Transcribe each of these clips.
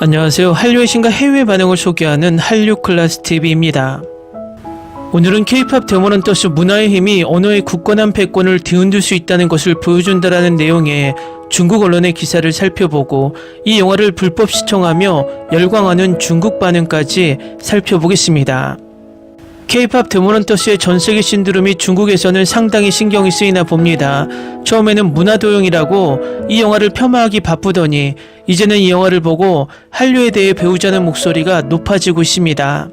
안녕하세요. 한류의 신과 해외 반응을 소개하는 한류클래스TV입니다. 오늘은 K-POP 데모넌터스 문화의 힘이 언어의 굳건한 패권을 뒤흔들 수 있다는 것을 보여준다라는 내용의 중국 언론의 기사를 살펴보고 이 영화를 불법 시청하며 열광하는 중국 반응까지 살펴보겠습니다. K-POP 데모넌터스의 전세계 신드롬이 중국에서는 상당히 신경이 쓰이나 봅니다. 처음에는 문화도용이라고 이 영화를 폄하하기 바쁘더니 이제는 이 영화를 보고 한류에 대해 배우자는 목소리가 높아지고 있습니다.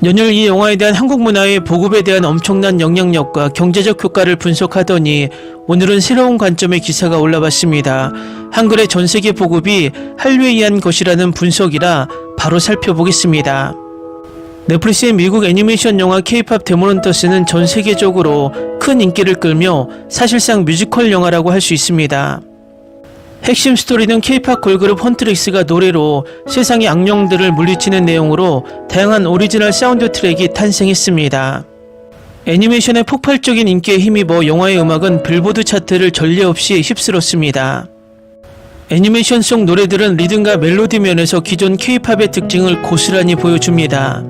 연일 이 영화에 대한 한국 문화의 보급에 대한 엄청난 영향력과 경제적 효과를 분석하더니 오늘은 새로운 관점의 기사가 올라왔습니다. 한글의 전세계 보급이 한류에 의한 것이라는 분석이라 바로 살펴보겠습니다. 넷플릭스의 미국 애니메이션 영화 K-POP 데모넌터스는 전 세계적으로 큰 인기를 끌며 사실상 뮤지컬 영화라고 할 수 있습니다. 핵심 스토리는 K-POP 걸그룹 헌트릭스가 노래로 세상의 악령들을 물리치는 내용으로 다양한 오리지널 사운드 트랙이 탄생했습니다. 애니메이션의 폭발적인 인기에 힘입어 영화의 음악은 빌보드 차트를 전례 없이 휩쓸었습니다. 애니메이션 속 노래들은 리듬과 멜로디 면에서 기존 K-POP의 특징을 고스란히 보여줍니다.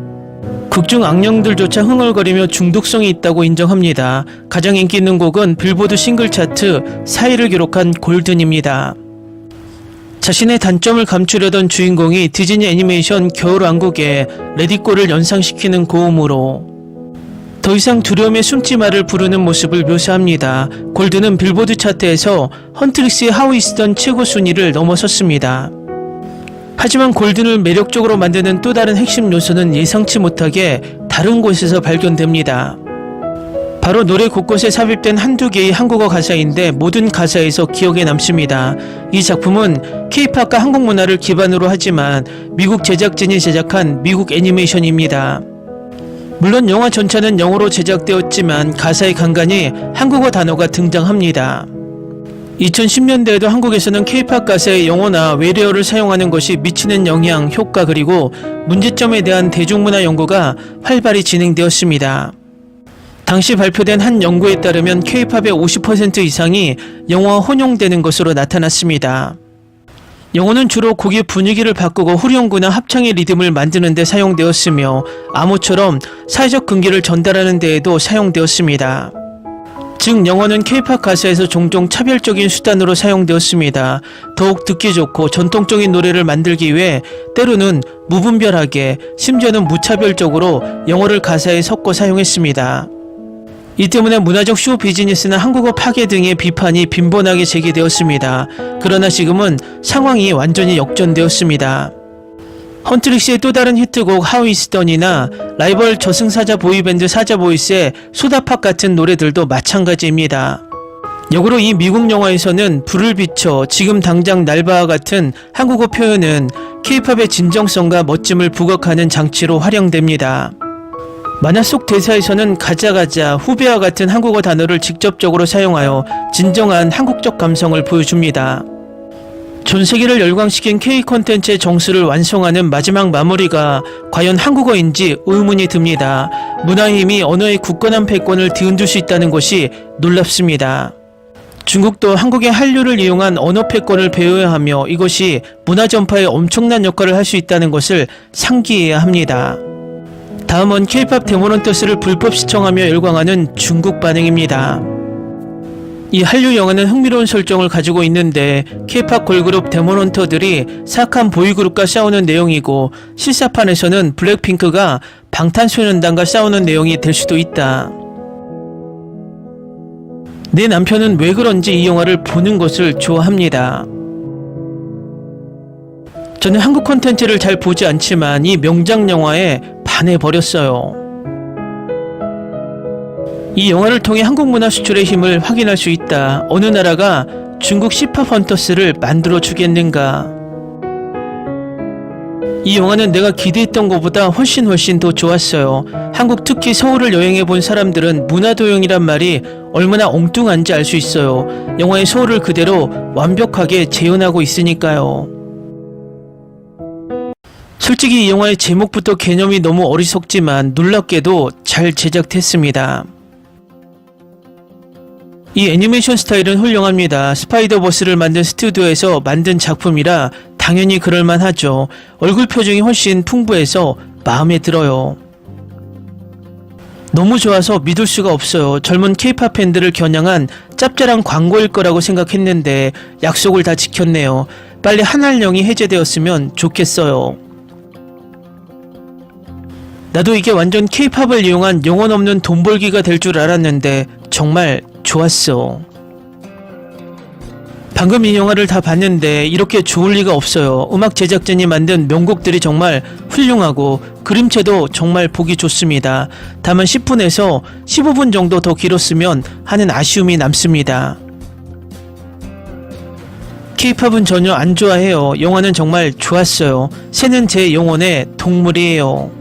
극중 악령들조차 흥얼거리며 중독성이 있다고 인정합니다. 가장 인기 있는 곡은 빌보드 싱글 차트 4위를 기록한 골든입니다. 자신의 단점을 감추려던 주인공이 디즈니 애니메이션 겨울왕국의 레디꼬를 연상시키는 고음으로 더 이상 두려움에 숨지 말을 부르는 모습을 묘사합니다. 골든은 빌보드 차트에서 헌트릭스의 하우 이스턴 최고 순위를 넘어섰습니다. 하지만 골든을 매력적으로 만드는 또 다른 핵심 요소는 예상치 못하게 다른 곳에서 발견됩니다. 바로 노래 곳곳에 삽입된 한두 개의 한국어 가사인데 모든 가사에서 기억에 남습니다. 이 작품은 K-POP과 한국 문화를 기반으로 하지만 미국 제작진이 제작한 미국 애니메이션입니다. 물론 영화 전체는 영어로 제작되었지만 가사의 간간히 한국어 단어가 등장합니다. 2010년대에도 한국에서는 K-POP 가사의 영어나 외래어를 사용하는 것이 미치는 영향, 효과 그리고 문제점에 대한 대중문화 연구가 활발히 진행되었습니다. 당시 발표된 한 연구에 따르면 K-POP의 50% 이상이 영어와 혼용되는 것으로 나타났습니다. 영어는 주로 곡의 분위기를 바꾸고 후렴구나 합창의 리듬을 만드는 데 사용되었으며 암호처럼 사회적 금기를 전달하는 데에도 사용되었습니다. 즉 영어는 K-POP 가사에서 종종 차별적인 수단으로 사용되었습니다. 더욱 듣기 좋고 전통적인 노래를 만들기 위해 때로는 무분별하게 심지어는 무차별적으로 영어를 가사에 섞어 사용했습니다. 이 때문에 문화적 쇼 비즈니스나 한국어 파괴 등의 비판이 빈번하게 제기되었습니다. 그러나 지금은 상황이 완전히 역전되었습니다. 헌트릭스의 또 다른 히트곡 하우 이스턴이나 라이벌 저승사자 보이밴드 사자보이스의 소다팝 같은 노래들도 마찬가지입니다. 역으로 이 미국 영화에서는 불을 비춰 지금 당장 날 봐와 같은 한국어 표현은 K-POP의 진정성과 멋짐을 부각하는 장치로 활용됩니다. 만화 속 대사에서는 가자 후배와 같은 한국어 단어를 직접적으로 사용하여 진정한 한국적 감성을 보여줍니다. 전 세계를 열광시킨 K 콘텐츠의 정수를 완성하는 마지막 마무리가 과연 한국어인지 의문이 듭니다. 문화의 힘이 언어의 굳건한 패권을 뒤흔들 수 있다는 것이 놀랍습니다. 중국도 한국의 한류를 이용한 언어 패권을 배워야 하며 이것이 문화 전파에 엄청난 역할을 할 수 있다는 것을 상기해야 합니다. 다음은 K-POP 데모넌터스를 불법 시청하며 열광하는 중국 반응입니다. 이 한류 영화는 흥미로운 설정을 가지고 있는데 K-POP 걸그룹 데모넌터들이 사악한 보이그룹과 싸우는 내용이고 실사판에서는 블랙핑크가 방탄소년단과 싸우는 내용이 될 수도 있다. 내 남편은 왜 그런지 이 영화를 보는 것을 좋아합니다. 저는 한국 콘텐츠를 잘 보지 않지만 이 명작 영화에 반해버렸어요. 이 영화를 통해 한국 문화 수출의 힘을 확인할 수 있다. 어느 나라가 중국 C-POP 헌터스를 만들어 주겠는가. 이 영화는 내가 기대했던 것보다 훨씬 더 좋았어요. 한국 특히 서울을 여행해 본 사람들은 문화도용이란 말이 얼마나 엉뚱한지 알 수 있어요. 영화의 서울을 그대로 완벽하게 재현하고 있으니까요. 솔직히 이 영화의 제목부터 개념이 너무 어리석지만 놀랍게도 잘 제작됐습니다. 이 애니메이션 스타일은 훌륭합니다. 스파이더버스를 만든 스튜디오에서 만든 작품이라 당연히 그럴만하죠. 얼굴 표정이 훨씬 풍부해서 마음에 들어요. 너무 좋아서 믿을 수가 없어요. 젊은 K-팝 팬들을 겨냥한 짭짤한 광고일 거라고 생각했는데 약속을 다 지켰네요. 빨리 한할령이 해제되었으면 좋겠어요. 나도 이게 완전 K-팝을 이용한 영혼 없는 돈 벌기가 될 줄 알았는데 정말 좋았어. 방금 이 영화를 다 봤는데 이렇게 좋을 리가 없어요. 음악 제작진이 만든 명곡들이 정말 훌륭하고 그림체도 정말 보기 좋습니다. 다만 10분에서 15분 정도 더 길었으면 하는 아쉬움이 남습니다. K-팝은 전혀 안 좋아해요. 영화는 정말 좋았어요. 새는 제 영혼의 동물이에요.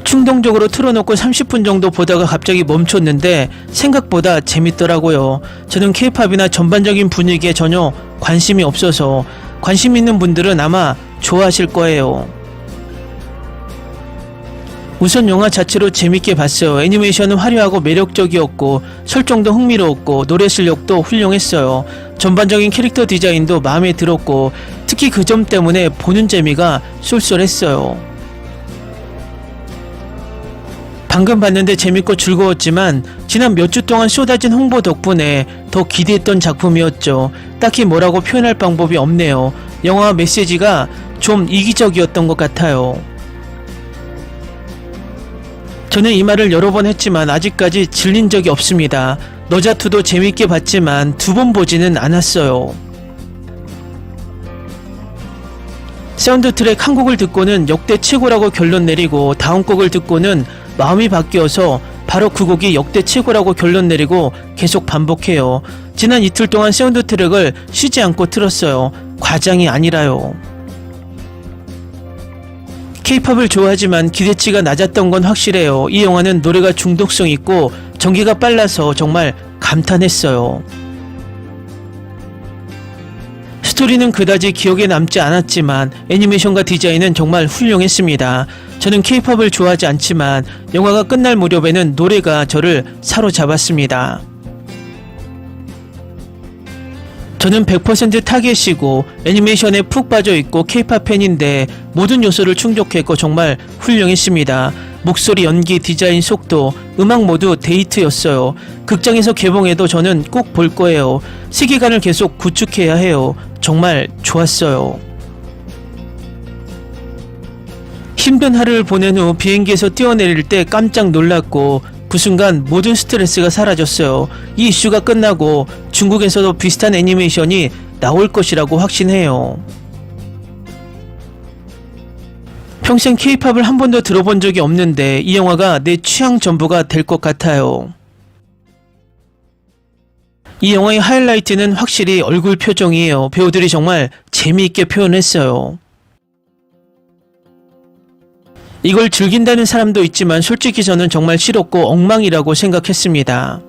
충동적으로 틀어놓고 30분 정도 보다가 갑자기 멈췄는데 생각보다 재밌더라고요. 저는 K-팝이나 전반적인 분위기에 전혀 관심이 없어서 관심 있는 분들은 아마 좋아하실 거예요. 우선 영화 자체로 재밌게 봤어요. 애니메이션은 화려하고 매력적이었고 설정도 흥미로웠고 노래 실력도 훌륭했어요. 전반적인 캐릭터 디자인도 마음에 들었고 특히 그 점 때문에 보는 재미가 쏠쏠했어요. 방금 봤는데 재밌고 즐거웠지만 지난 몇 주 동안 쏟아진 홍보 덕분에 더 기대했던 작품이었죠. 딱히 뭐라고 표현할 방법이 없네요. 영화 메시지가 좀 이기적이었던 것 같아요. 저는 이 말을 여러 번 했지만 아직까지 질린 적이 없습니다. 너자투도 재밌게 봤지만 2번 보지는 않았어요. 사운드 트랙 한 곡을 듣고는 역대 최고라고 결론 내리고 다음 곡을 듣고는 마음이 바뀌어서 바로 그 곡이 역대 최고라고 결론 내리고 계속 반복해요. 지난 이틀 동안 사운드 트랙을 쉬지 않고 틀었어요. 과장이 아니라요. K-팝을 좋아하지만 기대치가 낮았던 건 확실해요. 이 영화는 노래가 중독성 있고 전개가 빨라서 정말 감탄했어요. 스토리는 그다지 기억에 남지 않았지만 애니메이션과 디자인은 정말 훌륭했습니다. 저는 K-팝을 좋아하지 않지만 영화가 끝날 무렵에는 노래가 저를 사로잡았습니다. 저는 100% 타겟이고 애니메이션에 푹 빠져있고 K-팝 팬인데 모든 요소를 충족했고 정말 훌륭했습니다. 목소리, 연기, 디자인, 속도, 음악 모두 데이트였어요. 극장에서 개봉해도 저는 꼭 볼 거예요. 세계관을 계속 구축해야 해요. 정말 좋았어요. 힘든 하루를 보낸 후 비행기에서 뛰어내릴 때 깜짝 놀랐고 그 순간 모든 스트레스가 사라졌어요. 이 이슈가 끝나고 중국에서도 비슷한 애니메이션이 나올 것이라고 확신해요. 평생 K-팝을 한 번도 들어본 적이 없는데 이 영화가 내 취향 전부가 될 것 같아요. 이 영화의 하이라이트는 확실히 얼굴 표정이에요. 배우들이 정말 재미있게 표현했어요. 이걸 즐긴다는 사람도 있지만 솔직히 저는 정말 싫었고 엉망이라고 생각했습니다.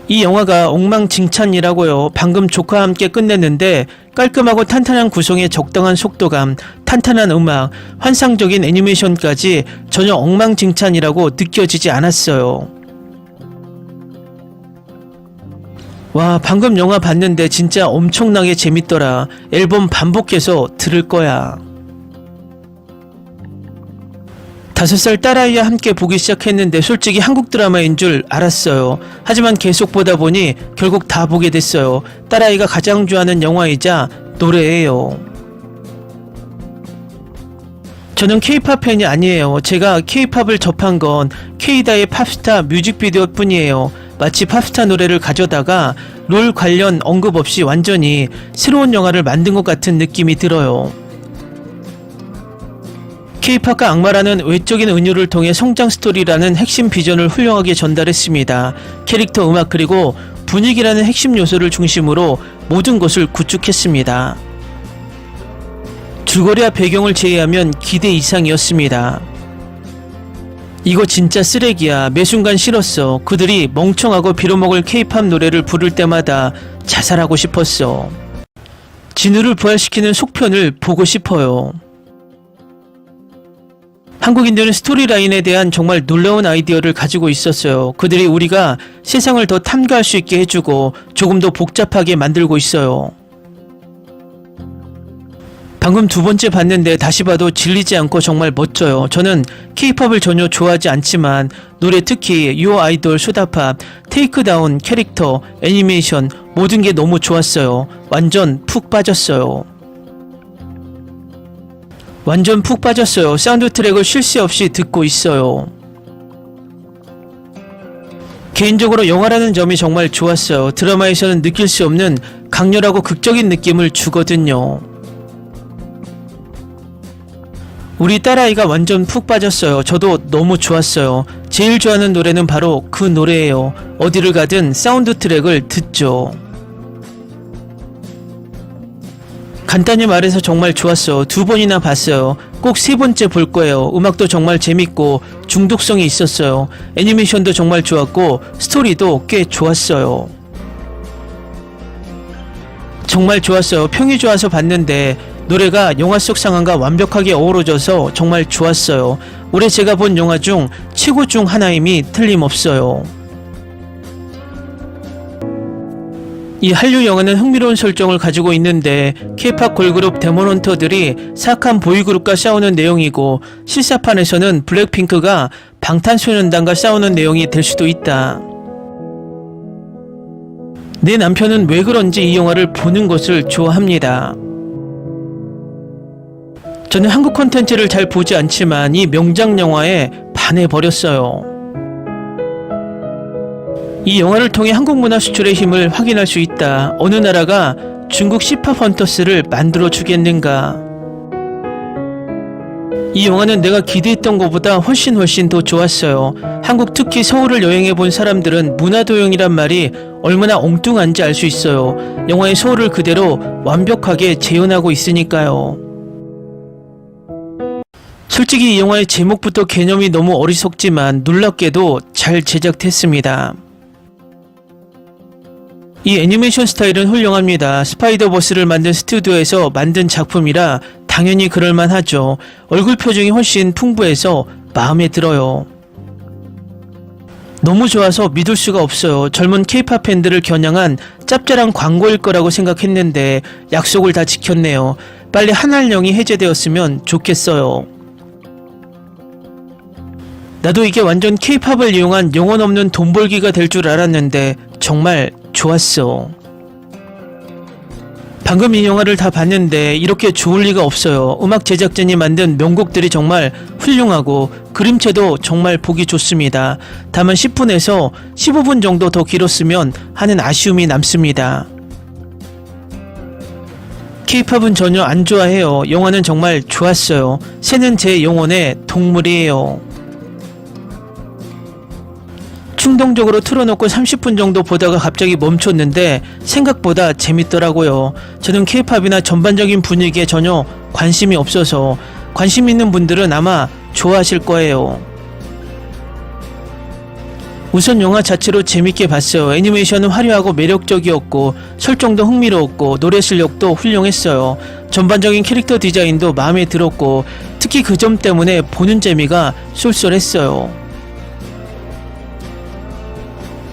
이 영화가 엉망진창이라고요. 방금 조카와 함께 끝냈는데 깔끔하고 탄탄한 구성에 적당한 속도감, 탄탄한 음악, 환상적인 애니메이션까지 전혀 엉망진창이라고 느껴지지 않았어요. 와, 방금 영화 봤는데 진짜 엄청나게 재밌더라. 앨범 반복해서 들을 거야. 5살 딸아이와 함께 보기 시작했는데 솔직히 한국 드라마인 줄 알았어요. 하지만 계속 보다 보니 결국 다 보게 됐어요. 딸아이가 가장 좋아하는 영화이자 노래예요. 저는 K-팝 팬이 아니에요. 제가 K-팝을 접한 건 K-다의 팝스타 뮤직비디오 뿐이에요. 마치 팝스타 노래를 가져다가 롤 관련 언급 없이 완전히 새로운 영화를 만든 것 같은 느낌이 들어요. K-팝과 악마라는 외적인 은유를 통해 성장 스토리라는 핵심 비전을 훌륭하게 전달했습니다. 캐릭터, 음악 그리고 분위기라는 핵심 요소를 중심으로 모든 것을 구축했습니다. 줄거리와 배경을 제외하면 기대 이상이었습니다. 이거 진짜 쓰레기야. 매 순간 싫었어. 그들이 멍청하고 빌어먹을 K-팝 노래를 부를 때마다 자살하고 싶었어. 진우를 부활시키는 속편을 보고 싶어요. 한국인들은 스토리라인에 대한 정말 놀라운 아이디어를 가지고 있었어요. 그들이 우리가 세상을 더 탐구할 수 있게 해주고 조금 더 복잡하게 만들고 있어요. 방금 두 번째 봤는데 다시 봐도 질리지 않고 정말 멋져요. 저는 K-팝을 전혀 좋아하지 않지만 노래, 특히 Your Idol, 소다팝, 테이크다운, 캐릭터, 애니메이션 모든 게 너무 좋았어요. 완전 푹 빠졌어요. 완전 푹 빠졌어요. 사운드 트랙을 쉴 새 없이 듣고 있어요. 개인적으로 영화라는 점이 정말 좋았어요. 드라마에서는 느낄 수 없는 강렬하고 극적인 느낌을 주거든요. 우리 딸아이가 완전 푹 빠졌어요. 저도 너무 좋았어요. 제일 좋아하는 노래는 바로 그 노래예요. 어디를 가든 사운드 트랙을 듣죠. 간단히 말해서 정말 좋았어. 두 번이나 봤어요. 꼭 세 번째 볼 거예요. 음악도 정말 재밌고 중독성이 있었어요. 애니메이션도 정말 좋았고 스토리도 꽤 좋았어요. 정말 좋았어요. 평이 좋아서 봤는데 노래가 영화 속 상황과 완벽하게 어우러져서 정말 좋았어요. 올해 제가 본 영화 중 최고 중 하나임이 틀림없어요. 이 한류 영화는 흥미로운 설정을 가지고 있는데 K-팝 걸그룹 데몬헌터들이 사악한 보이그룹과 싸우는 내용이고 실사판에서는 블랙핑크가 방탄소년단과 싸우는 내용이 될 수도 있다. 내 남편은 왜 그런지 이 영화를 보는 것을 좋아합니다. 저는 한국 콘텐츠를 잘 보지 않지만 이 명작 영화에 반해버렸어요. 이 영화를 통해 한국 문화 수출의 힘을 확인할 수 있다. 어느 나라가 중국 C팝 헌터스를 만들어 주겠는가. 이 영화는 내가 기대했던 것보다 훨씬 더 좋았어요. 한국, 특히 서울을 여행해 본 사람들은 문화도용이란 말이 얼마나 엉뚱한지 알 수 있어요. 영화의 서울을 그대로 완벽하게 재현하고 있으니까요. 솔직히 이 영화의 제목부터 개념이 너무 어리석지만 놀랍게도 잘 제작됐습니다. 이 애니메이션 스타일은 훌륭합니다. 스파이더버스를 만든 스튜디오에서 만든 작품이라 당연히 그럴만하죠. 얼굴 표정이 훨씬 풍부해서 마음에 들어요. 너무 좋아서 믿을 수가 없어요. 젊은 K-팝 팬들을 겨냥한 짭짤한 광고일 거라고 생각했는데 약속을 다 지켰네요. 빨리 한할령이 해제되었으면 좋겠어요. 나도 이게 완전 K-팝을 이용한 영혼 없는 돈 벌기가 될 줄 알았는데 정말 좋았어. 방금 이 영화를 다 봤는데 이렇게 좋을 리가 없어요. 음악 제작진이 만든 명곡들이 정말 훌륭하고 그림체도 정말 보기 좋습니다. 다만 10분에서 15분 정도 더 길었으면 하는 아쉬움이 남습니다. K-팝은 전혀 안 좋아해요. 영화는 정말 좋았어요. 새는 제 영혼의 동물이에요. 충동적으로 틀어놓고 30분 정도 보다가 갑자기 멈췄는데 생각보다 재밌더라고요. 저는 K-팝이나 전반적인 분위기에 전혀 관심이 없어서 관심 있는 분들은 아마 좋아하실 거예요. 우선 영화 자체로 재밌게 봤어요. 애니메이션은 화려하고 매력적이었고 설정도 흥미로웠고 노래 실력도 훌륭했어요. 전반적인 캐릭터 디자인도 마음에 들었고 특히 그 점 때문에 보는 재미가 쏠쏠했어요.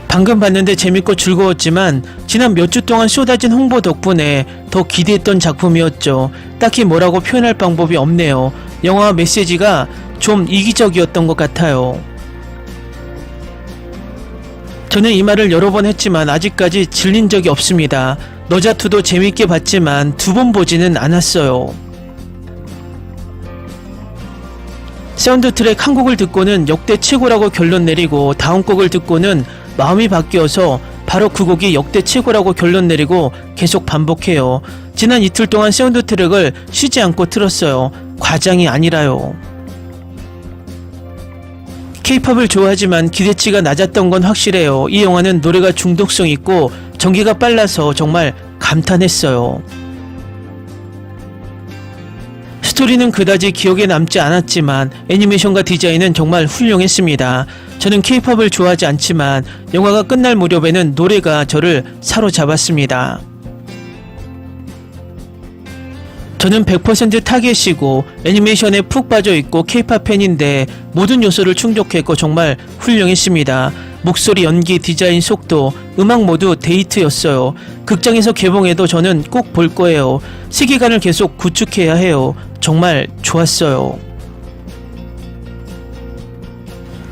방금 봤는데 재밌고 즐거웠지만 지난 몇 주 동안 쏟아진 홍보 덕분에 더 기대했던 작품이었죠. 딱히 뭐라고 표현할 방법이 없네요. 영화 메시지가 좀 이기적이었던 것 같아요. 저는 이 말을 여러 번 했지만 아직까지 질린 적이 없습니다. 너자투도 재밌게 봤지만 두 번 보지는 않았어요. 사운드 트랙 한 곡을 듣고는 역대 최고라고 결론 내리고 다음 곡을 듣고는 마음이 바뀌어서 바로 그 곡이 역대 최고라고 결론 내리고 계속 반복해요. 지난 이틀 동안 사운드 트랙을 쉬지 않고 틀었어요. 과장이 아니라요. K-팝을 좋아하지만 기대치가 낮았던 건 확실해요. 이 영화는 노래가 중독성 있고 전개가 빨라서 정말 감탄했어요. 스토리는 그다지 기억에 남지 않았지만 애니메이션과 디자인은 정말 훌륭했습니다. 저는 K-팝을 좋아하지 않지만 영화가 끝날 무렵에는 노래가 저를 사로잡았습니다. 저는 100% 타겟이고 애니메이션에 푹 빠져있고 케이팝 팬인데 모든 요소를 충족했고 정말 훌륭했습니다. 목소리, 연기, 디자인, 속도, 음악 모두 데이트였어요. 극장에서 개봉해도 저는 꼭 볼 거예요. 세계관을 계속 구축해야 해요. 정말 좋았어요.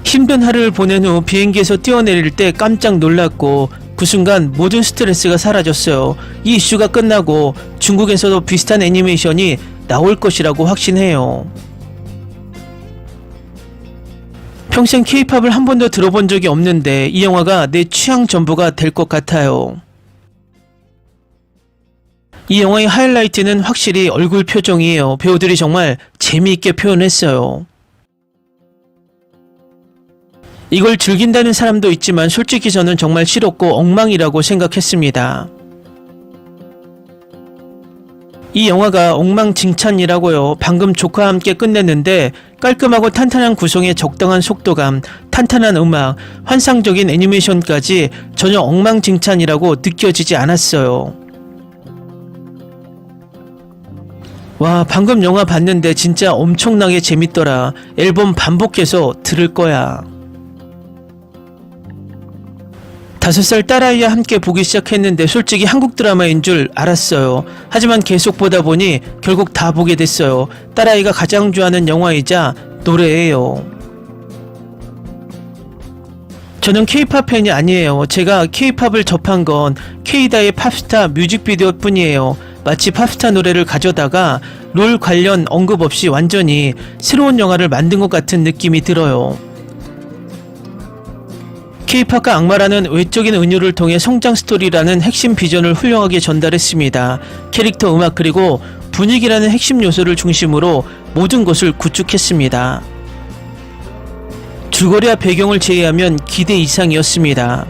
힘든 하루를 보낸 후 비행기에서 뛰어내릴 때 깜짝 놀랐고 그 순간 모든 스트레스가 사라졌어요. 이 이슈가 끝나고 중국에서도 비슷한 애니메이션이 나올 것이라고 확신해요. 평생 K-팝을 한 번도 들어본 적이 없는데 이 영화가 내 취향 전부가 될 것 같아요. 이 영화의 하이라이트는 확실히 얼굴 표정이에요. 배우들이 정말 재미있게 표현했어요. 이걸 즐긴다는 사람도 있지만 솔직히 저는 정말 싫었고 엉망이라고 생각했습니다. 이 영화가 엉망진창이라고요. 방금 조카와 함께 끝냈는데 깔끔하고 탄탄한 구성에 적당한 속도감, 탄탄한 음악, 환상적인 애니메이션까지 전혀 엉망진창이라고 느껴지지 않았어요. 와, 방금 영화 봤는데 진짜 엄청나게 재밌더라. 앨범 반복해서 들을 거야. 5살 딸아이와 함께 보기 시작했는데 솔직히 한국 드라마인 줄 알았어요. 하지만 계속 보다 보니 결국 다 보게 됐어요. 딸아이가 가장 좋아하는 영화이자 노래예요. 저는 K-팝 팬이 아니에요. 제가 K-팝을 접한 건 K-다의 팝스타 뮤직비디오 뿐이에요. 마치 팝스타 노래를 가져다가 롤 관련 언급 없이 완전히 새로운 영화를 만든 것 같은 느낌이 들어요. K-팝과 악마라는 외적인 은유를 통해 성장 스토리라는 핵심 비전을 훌륭하게 전달했습니다. 캐릭터, 음악 그리고 분위기라는 핵심 요소를 중심으로 모든 것을 구축했습니다. 줄거리와 배경을 제외하면 기대 이상이었습니다.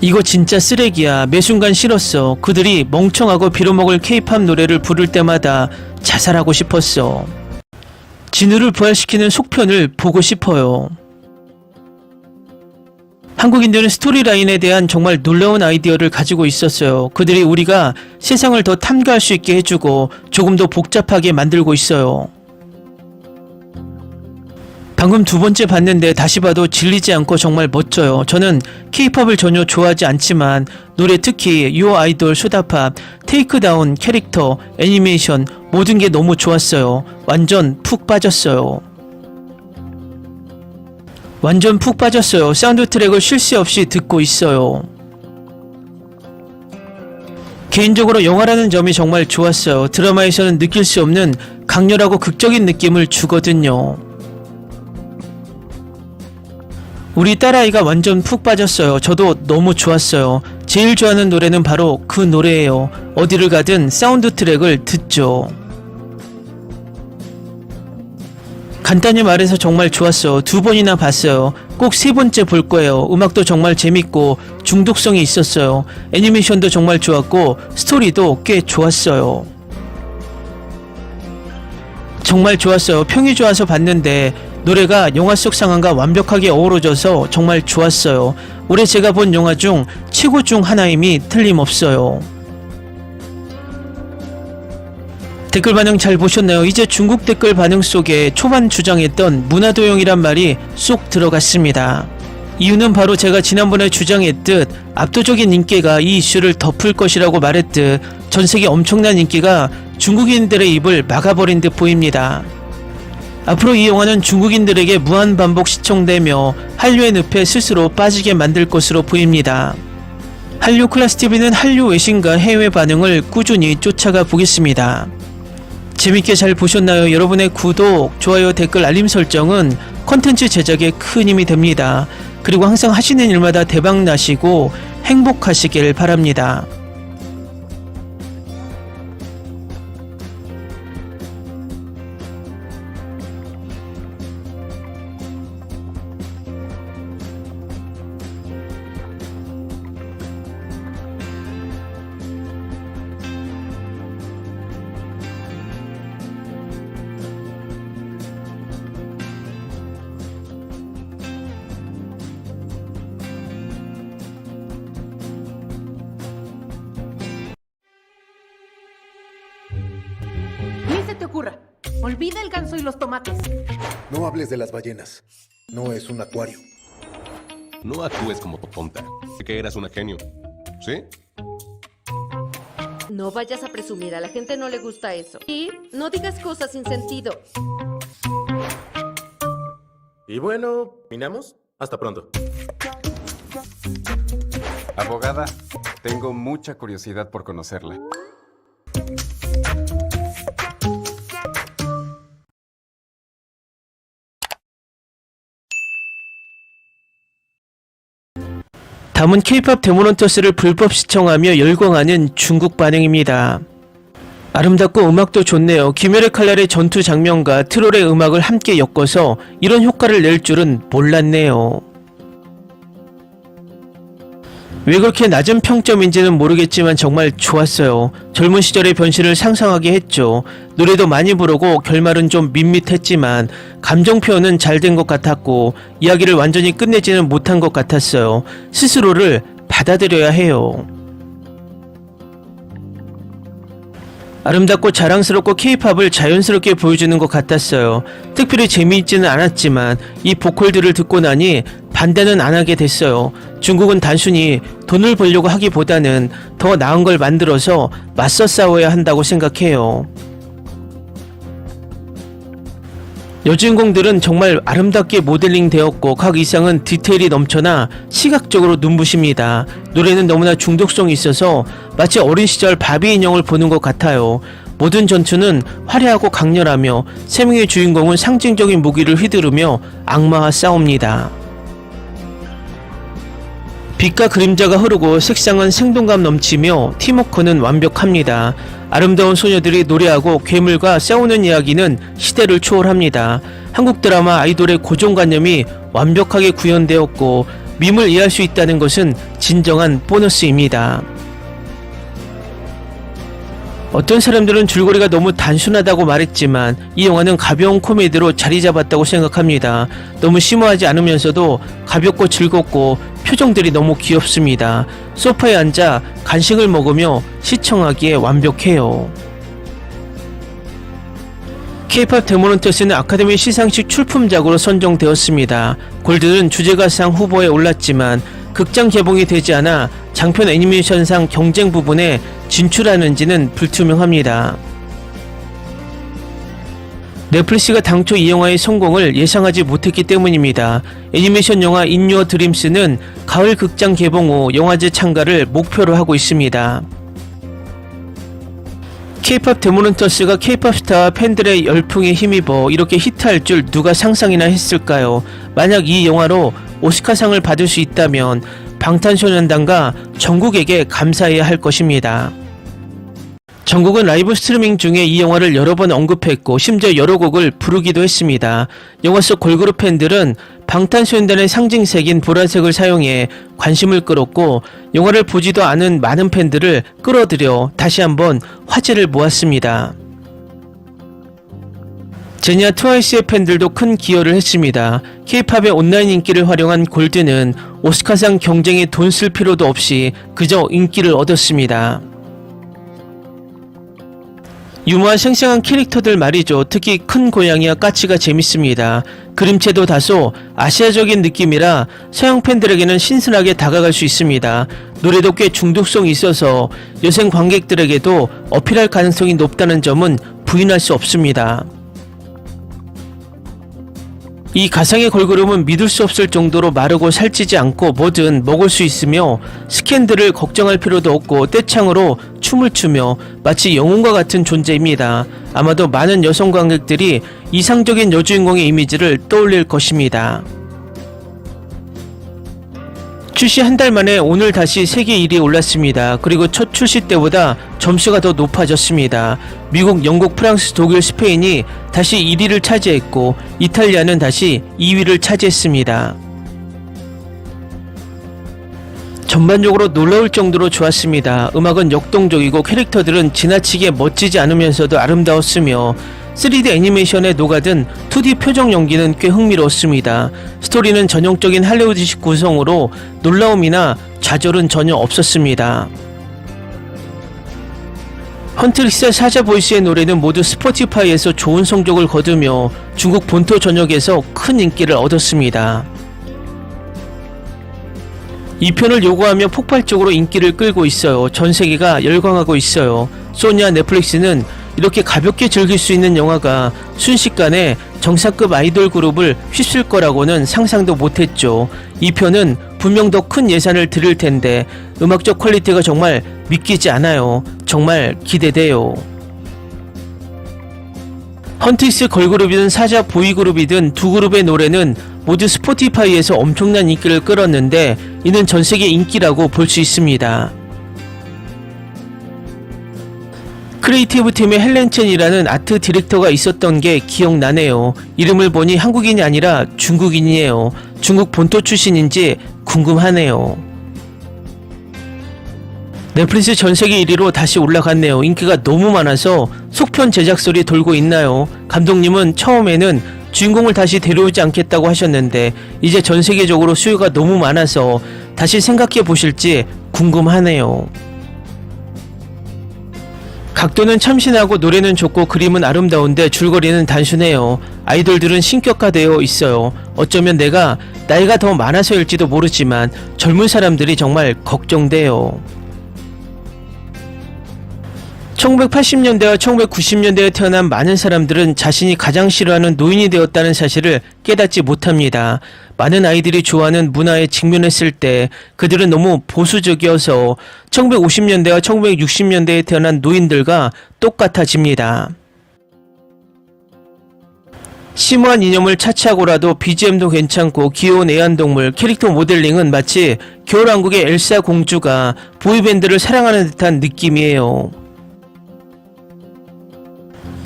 이거 진짜 쓰레기야. 매 순간 싫었어. 그들이 멍청하고 빌어먹을 K-팝 노래를 부를 때마다 자살하고 싶었어. 진우를 부활시키는 속편을 보고 싶어요. 한국인들은 스토리라인에 대한 정말 놀라운 아이디어를 가지고 있었어요. 그들이 우리가 세상을 더 탐구할 수 있게 해주고 조금 더 복잡하게 만들고 있어요. 방금 2번째 봤는데 다시 봐도 질리지 않고 정말 멋져요. 저는 K-팝을 전혀 좋아하지 않지만 노래, 특히 유어 아이돌, 소다팝, 테이크다운, 캐릭터, 애니메이션 모든 게 너무 좋았어요. 완전 푹 빠졌어요. 완전 푹 빠졌어요. 사운드 트랙을 쉴 새 없이 듣고 있어요. 개인적으로 영화라는 점이 정말 좋았어요. 드라마에서는 느낄 수 없는 강렬하고 극적인 느낌을 주거든요. 우리 딸아이가 완전 푹 빠졌어요. 저도 너무 좋았어요. 제일 좋아하는 노래는 바로 그 노래예요. 어디를 가든 사운드 트랙을 듣죠. 간단히 말해서 정말 좋았어. 2번이나 봤어요. 꼭 3번째 볼 거예요. 음악도 정말 재밌고 중독성이 있었어요. 애니메이션도 정말 좋았고 스토리도 꽤 좋았어요. 정말 좋았어요. 평이 좋아서 봤는데 노래가 영화 속 상황과 완벽하게 어우러져서 정말 좋았어요. 올해 제가 본 영화 중 최고 중 하나임이 틀림없어요. 댓글 반응 잘 보셨나요? 이제 중국 댓글 반응 속에 초반 주장했던 문화도용이란 말이 쏙 들어갔습니다. 이유는 바로 제가 지난번에 주장했듯 압도적인 인기가 이 이슈를 덮을 것이라고 말했듯 전세계 엄청난 인기가 중국인들의 입을 막아버린 듯 보입니다. 앞으로 이 영화는 중국인들에게 무한반복 시청되며 한류의 늪에 스스로 빠지게 만들 것으로 보입니다. 한류 클래스TV는 한류 외신과 해외 반응을 꾸준히 쫓아가 보겠습니다. 재밌게 잘 보셨나요? 여러분의 구독, 좋아요, 댓글, 알림 설정은 컨텐츠 제작에 큰 힘이 됩니다. 그리고 항상 하시는 일마다 대박 나시고 행복하시길 바랍니다. se te ocurra. Olvida el ganso y los tomates. No hables de las ballenas. No es un acuario. No actúes como tonta. Sé que eras una genio. ¿Sí? No vayas a presumir, a la gente no le gusta eso. Y no digas cosas sin sentido. Y bueno, ¿minamos? Hasta pronto. Abogada, tengo mucha curiosidad por conocerla. 다음은 K-POP 데모넌터스를 불법 시청하며 열광하는 중국 반응입니다. 아름답고 음악도 좋네요. 귀멸의 칼날의 전투 장면과 트롤의 음악을 함께 엮어서 이런 효과를 낼 줄은 몰랐네요. 왜 그렇게 낮은 평점인지는 모르겠지만 정말 좋았어요. 젊은 시절의 변신을 상상하게 했죠. 노래도 많이 부르고 결말은 좀 밋밋했지만 감정 표현은 잘 된 것 같았고 이야기를 완전히 끝내지는 못한 것 같았어요. 스스로를 받아들여야 해요. 아름답고 자랑스럽고 케이팝을 자연스럽게 보여주는 것 같았어요. 특별히 재미있지는 않았지만 이 보컬들을 듣고 나니 반대는 안 하게 됐어요. 중국은 단순히 돈을 벌려고 하기보다는 더 나은 걸 만들어서 맞서 싸워야 한다고 생각해요. 여주인공들은 정말 아름답게 모델링 되었고 각 의상은 디테일이 넘쳐나 시각적으로 눈부십니다. 노래는 너무나 중독성이 있어서 마치 어린 시절 바비 인형을 보는 것 같아요. 모든 전투는 화려하고 강렬하며 세 명의 주인공은 상징적인 무기를 휘두르며 악마와 싸웁니다. 빛과 그림자가 흐르고 색상은 생동감 넘치며 팀워크는 완벽합니다. 아름다운 소녀들이 노래하고 괴물과 싸우는 이야기는 시대를 초월합니다. 한국 드라마 아이돌의 고정관념이 완벽하게 구현되었고 밈을 이해할 수 있다는 것은 진정한 보너스입니다. 어떤 사람들은 줄거리가 너무 단순하다고 말했지만 이 영화는 가벼운 코미디로 자리 잡았다고 생각합니다. 너무 심오하지 않으면서도 가볍고 즐겁고 표정들이 너무 귀엽습니다. 소파에 앉아 간식을 먹으며 시청하기에 완벽해요. K-POP 데모넌터스는 아카데미 시상식 출품작으로 선정되었습니다. 골드는 주제가상 후보에 올랐지만 극장 개봉이 되지 않아 장편 애니메이션상 경쟁 부분에 진출하는지는 불투명합니다. 넷플릭스가 당초 이 영화의 성공을 예상하지 못했기 때문입니다. 애니메이션 영화 In Your Dreams는 가을 극장 개봉 후 영화제 참가를 목표로 하고 있습니다. K-POP 데모넌터스가 K-POP 스타와 팬들의 열풍에 힘입어 이렇게 히트할 줄 누가 상상이나 했을까요? 만약 이 영화로 오스카상을 받을 수 있다면 방탄소년단과 전국에게 감사해야 할 것입니다. 전국은 라이브 스트리밍 중에 이 영화를 여러 번 언급했고 심지어 여러 곡을 부르기도 했습니다. 영화 속 걸그룹 팬들은 방탄소년단의 상징색인 보라색을 사용해 관심을 끌었고 영화를 보지도 않은 많은 팬들을 끌어들여 다시 한번 화제를 모았습니다. 제니와 트와이스의 팬들도 큰 기여를 했습니다. K-팝의 온라인 인기를 활용한 골드는 오스카상 경쟁에 돈 쓸 필요도 없이 그저 인기를 얻었습니다. 유머와 생생한 캐릭터들 말이죠. 특히 큰 고양이와 까치가 재밌습니다. 그림체도 다소 아시아적인 느낌이라 서양 팬들에게는 신선하게 다가갈 수 있습니다. 노래도 꽤 중독성이 있어서 여성 관객들에게도 어필할 가능성이 높다는 점은 부인할 수 없습니다. 이 가상의 걸그룹은 믿을 수 없을 정도로 마르고 살찌지 않고 뭐든 먹을 수 있으며 스캔들을 걱정할 필요도 없고 떼창으로 춤을 추며 마치 영웅과 같은 존재입니다. 아마도 많은 여성 관객들이 이상적인 여주인공의 이미지를 떠올릴 것입니다. 출시 한 달 만에 오늘 다시 세계 1위에 올랐습니다. 그리고 첫 출시 때보다 점수가 더 높아졌습니다. 미국, 영국, 프랑스, 독일, 스페인이 다시 1위를 차지했고 이탈리아는 다시 2위를 차지했습니다. 전반적으로 놀라울 정도로 좋았습니다. 음악은 역동적이고 캐릭터들은 지나치게 멋지지 않으면서도 아름다웠으며 3D 애니메이션에 녹아든 2D 표정 연기는 꽤 흥미로웠습니다. 스토리는 전형적인 할리우드식 구성으로 놀라움이나 좌절은 전혀 없었습니다. 헌트릭스와 사자 보이스의 노래는 모두 스포티파이에서 좋은 성적을 거두며 중국 본토 전역에서 큰 인기를 얻었습니다. 이 편을 요구하며 폭발적으로 인기를 끌고 있어요. 전 세계가 열광하고 있어요. 소니와 넷플릭스는 이렇게 가볍게 즐길 수 있는 영화가 순식간에 정상급 아이돌 그룹을 휩쓸 거라고는 상상도 못했죠. 이 편은 분명 더 큰 예산을 들일 텐데 음악적 퀄리티가 정말 믿기지 않아요. 정말 기대돼요. 헌트릭스 걸그룹이든 사자 보이그룹이든 두 그룹의 노래는 모두 스포티파이에서 엄청난 인기를 끌었는데 이는 전세계 인기라고 볼 수 있습니다. 크리에이티브 팀에 헬렌 첸이라는 아트 디렉터가 있었던 게 기억나네요. 이름을 보니 한국인이 아니라 중국인이에요. 중국 본토 출신인지 궁금하네요. 넷플릭스 전세계 1위로 다시 올라갔네요. 인기가 너무 많아서 속편 제작설이 돌고 있나요? 감독님은 처음에는 주인공을 다시 데려오지 않겠다고 하셨는데 이제 전세계적으로 수요가 너무 많아서 다시 생각해 보실지 궁금하네요. 각도는 참신하고 노래는 좋고 그림은 아름다운데 줄거리는 단순해요. 아이돌들은 신격화되어 있어요. 어쩌면 내가 나이가 더 많아서일지도 모르지만 젊은 사람들이 정말 걱정돼요. 1980년대와 1990년대에 태어난 많은 사람들은 자신이 가장 싫어하는 노인이 되었다는 사실을 깨닫지 못합니다. 많은 아이들이 좋아하는 문화에 직면했을 때 그들은 너무 보수적이어서 1950년대와 1960년대에 태어난 노인들과 똑같아집니다. 심오한 이념을 차치하고라도 BGM도 괜찮고 귀여운 애완동물, 캐릭터 모델링은 마치 겨울왕국의 엘사 공주가 보이밴드를 사랑하는 듯한 느낌이에요.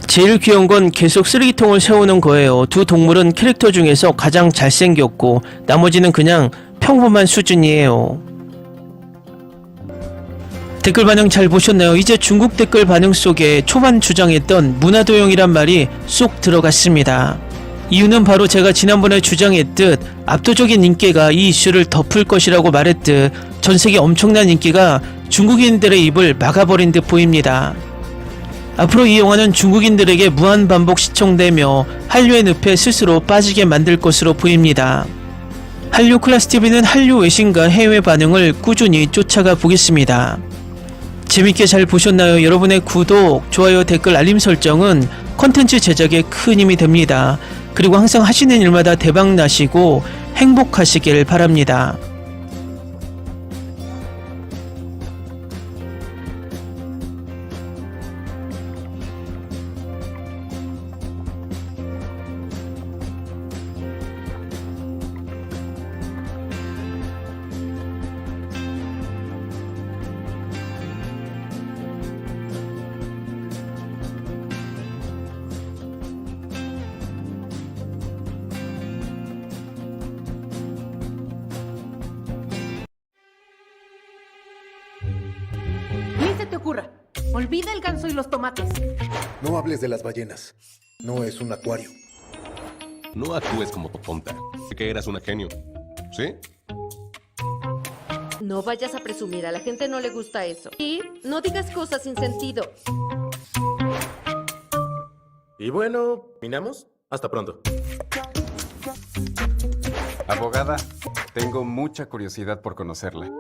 제일 귀여운 건 계속 쓰레기통을 세우는 거예요. 두 동물은 캐릭터 중에서 가장 잘생겼고 나머지는 그냥 평범한 수준이에요. 댓글 반응 잘 보셨나요? 이제 중국 댓글 반응 속에 초반 주장했던 문화도용이란 말이 쏙 들어갔습니다. 이유는 바로 제가 지난번에 주장했듯 압도적인 인기가 이 이슈를 덮을 것이라고 말했듯 전세계 엄청난 인기가 중국인들의 입을 막아버린 듯 보입니다. 앞으로 이 영화는 중국인들에게 무한반복 시청되며 한류의 늪에 스스로 빠지게 만들 것으로 보입니다. 한류 클래스TV는 한류 외신과 해외 반응을 꾸준히 쫓아가 보겠습니다. 재밌게 잘 보셨나요? 여러분의 구독, 좋아요, 댓글, 알림 설정은 컨텐츠 제작에 큰 힘이 됩니다. 그리고 항상 하시는 일마다 대박 나시고 행복하시길 바랍니다. Ni se te ocurra. Olvida el ganso y los tomates. No hables de las ballenas. No es un acuario. No actúes como tonta. Que eras una genio. ¿Sí? No vayas a presumir, a la gente no le gusta eso. Y no digas cosas sin sentido. Y bueno, ¿minamos? Hasta pronto. Abogada, tengo mucha curiosidad por conocerla.